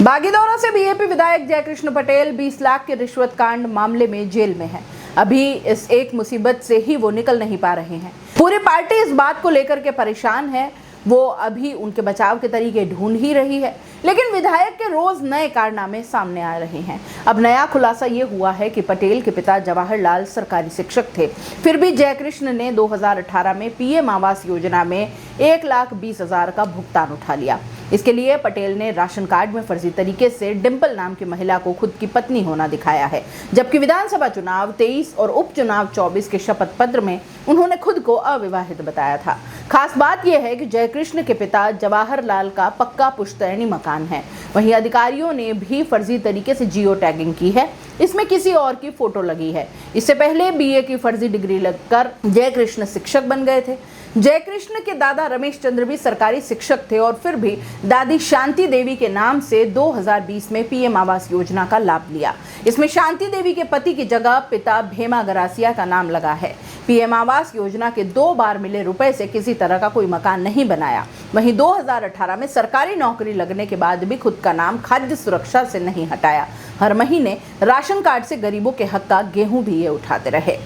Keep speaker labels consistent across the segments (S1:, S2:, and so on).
S1: बागीदौरा से बीएपी विधायक जयकृष्ण पटेल 20 लाख के रिश्वत कांड मामले में जेल में है। अभी इस एक मुसीबत से ही वो निकल नहीं पा रहे हैं। पूरी पार्टी इस बात को लेकर के परेशान है। वो अभी उनके बचाव के तरीके ढूंढ ही रही है, लेकिन विधायक के रोज नए कारनामे सामने आ रहे हैं। अब नया खुलासा ये हुआ है कि पटेल के पिता जवाहरलाल सरकारी शिक्षक थे, फिर भी जयकृष्ण ने 2018 में पीएम आवास योजना में 1,20,000 का भुगतान उठा लिया। इसके लिए पटेल ने राशन कार्ड में फर्जी तरीके से डिंपल नाम की महिला को खुद की पत्नी होना दिखाया है, जबकि विधानसभा चुनाव 23 और उपचुनाव 24 के शपथ पत्र में उन्होंने खुद को अविवाहित बताया था। खास बात यह है कि जयकृष्ण के पिता जवाहरलाल का पक्का पुश्तैनी मकान है। वहीं अधिकारियों ने भी फर्जी तरीके से जियो टैगिंग की है, इसमें किसी और की फोटो लगी है। इससे पहले बीए की फर्जी डिग्री लगकर जयकृष्ण शिक्षक बन गए थे। जयकृष्ण के दादा रमेश चंद्र भी सरकारी शिक्षक थे और फिर भी दादी शांति देवी के नाम से 2020 में पीएम आवास योजना का लाभ लिया। इसमें शांति देवी के पति की जगह पिता भेमा गरासिया का नाम लगा है। पीएम आवास योजना के 2 बार मिले रुपए से किसी तरह का कोई मकान नहीं बनाया। वहीं 2018 में सरकारी नौकरी लगने के बाद भी खुद का नाम खाद्य सुरक्षा से नहीं हटाया। हर महीने राशन कार्ड से गरीबों के हक का गेहूं भी ये उठाते रहे।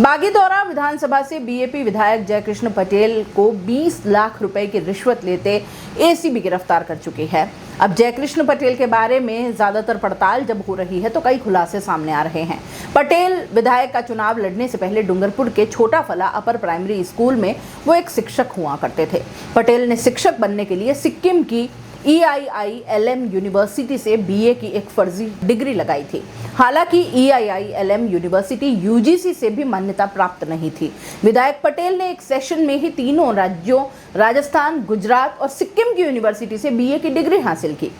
S1: बागीदौरा विधानसभा से बीएपी विधायक जयकृष्ण पटेल को 20 लाख रुपए की रिश्वत लेते एसीबी गिरफ्तार कर चुकी है। अब जयकृष्ण पटेल के बारे में ज्यादातर पड़ताल जब हो रही है तो कई खुलासे सामने आ रहे हैं। पटेल विधायक का चुनाव लड़ने से पहले डूंगरपुर के छोटा फला अपर प्राइमरी स्कूल में वो एक शिक्षक हुआ करते थे। पटेल ने शिक्षक बनने के लिए सिक्किम की EIILM यूनिवर्सिटी से बीए की एक फर्जी डिग्री लगाई थी। हालांकि EIILM यूनिवर्सिटी UGC से भी मान्यता प्राप्त नहीं थी। विधायक पटेल ने एक सेशन में ही तीनों राज्यों राजस्थान, गुजरात और सिक्किम की यूनिवर्सिटी से बीए की डिग्री हासिल की।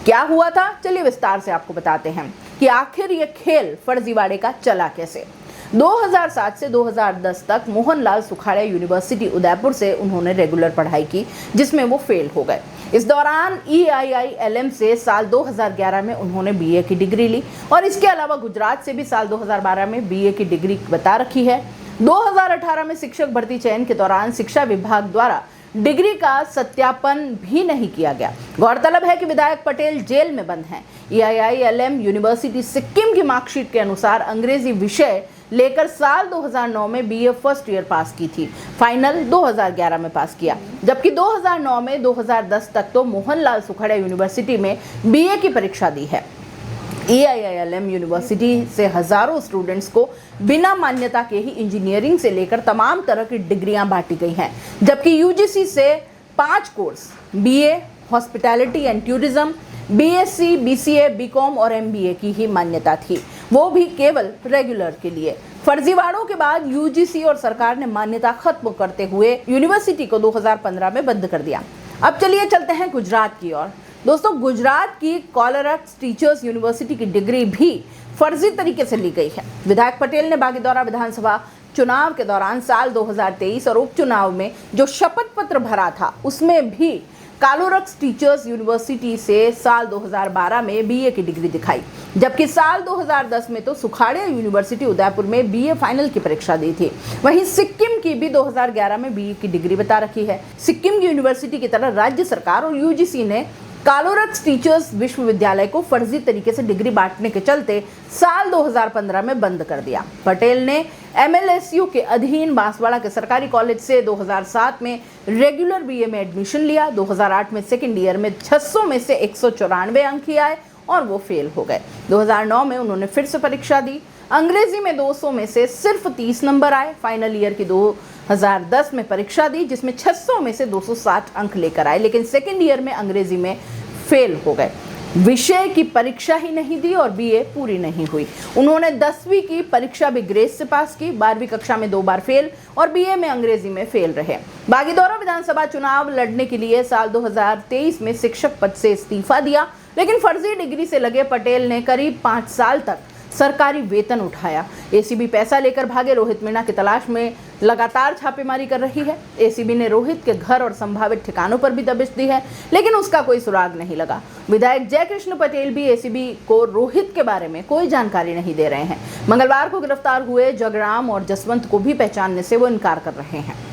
S1: क्या हुआ था, चलिए विस्तार से आपको बताते हैं कि आखिर ये खेल फर्जीवाड़े का चला कैसे। 2007 से 2010 तक मोहनलाल सुखाड़िया यूनिवर्सिटी उदयपुर से उन्होंने रेगुलर पढ़ाई की, जिसमें वो फेल हो गए। इस दौरान EIILM से साल 2011 में उन्होंने बीए की डिग्री ली और इसके अलावा गुजरात से भी साल 2012 में बीए की डिग्री बता रखी है। 2018 में शिक्षक भर्ती चयन के दौरान शिक्षा विभाग द्वारा डिग्री का सत्यापन भी नहीं किया गया। गौरतलब है कि विधायक पटेल जेल में बंद हैं। EIILM यूनिवर्सिटी सिक्किम की मार्कशीट के अनुसार अंग्रेजी विषय लेकर साल 2009 में बीए फर्स्ट ईयर पास की थी, फाइनल 2011 में पास किया, जबकि 2009 में 2010 तक तो मोहनलाल सुखाड़िया यूनिवर्सिटी में बीए की परीक्षा दी है। EIILM यूनिवर्सिटी से हजारों स्टूडेंट्स को बिना मान्यता के ही इंजीनियरिंग से लेकर तमाम तरह की डिग्रियां बांटी गई हैं, जबकि UGC से 5 course BA hospitality and tourism, BSc, BCA, BCom और MBA की ही मान्यता थी, वो भी केवल रेगुलर के लिए। फर्जीवाड़ों के बाद UGC और सरकार ने मान्यता खत्म करते हुए यूनिवर्सिटी को 2015 में बंद कर दिया। अब चलिए चलते हैं गुजरात की ओर। दोस्तों, गुजरात की कोलरक्स टीचर्स यूनिवर्सिटी की डिग्री भी फर्जी तरीके से ली गई है। विधायक पटेल ने बागीदौरा विधानसभा चुनाव के दौरान साल 2023 और उपचुनाव में जो शपथ पत्र भरा था, उसमें भी कोलरक्स टीचर्स यूनिवर्सिटी से साल 2012 में बीए की डिग्री दिखाई, जबकि साल 2010 में तो सुखाड़िया यूनिवर्सिटी उदयपुर में बीए फाइनल की परीक्षा दी थी। वहीं सिक्किम की भी 2011 में बीए की डिग्री बता रखी है। सिक्किम की यूनिवर्सिटी की तरह राज्य सरकार और UGC ने कोलरक्स टीचर्स विश्वविद्यालय को फर्जी तरीके से डिग्री बांटने के चलते साल 2015 में बंद कर दिया। पटेल ने MLSU के अधीन बांसवाड़ा के सरकारी कॉलेज से 2007 में रेगुलर बीए में एडमिशन लिया। 2008 में सेकेंड ईयर में 600 में से 194 अंक ही आए और वो फेल हो गए। 2009 में उन्होंने फिर से परीक्षा दी। अंग्रेजी में 200 में से सिर्फ 30 नंबर आए। फाइनल ईयर की 2010 में परीक्षा दी, जिसमें 600 में से 260 अंक लेकर आए, लेकिन सेकेंड ईयर में अंग्रेजी में फेल हो गए। विषय की परीक्षा ही नहीं दी और बीए पूरी नहीं हुई। उन्होंने 10वीं की परीक्षा भी ग्रेस से पास की, 12वीं कक्षा में 2 बार फेल और बीए में अंग्रेजी में फेल रहे। बागीदौरा विधानसभा चुनाव लड़ने के लिए साल 2023 में शिक्षक पद से इस्तीफा दिया, लेकिन फर्जी डिग्री से लगे पटेल ने करीब 5 साल तक सरकारी वेतन उठाया। एसीबी पैसा लेकर भागे रोहित मीणा की तलाश में लगातार छापेमारी कर रही है। एसीबी ने रोहित के घर और संभावित ठिकानों पर भी दबिश दी है, लेकिन उसका कोई सुराग नहीं लगा। विधायक जयकृष्ण पटेल भी एसीबी को रोहित के बारे में कोई जानकारी नहीं दे रहे हैं। मंगलवार को गिरफ्तार हुए जगराम और जसवंत को भी पहचानने से वो इनकार कर रहे हैं।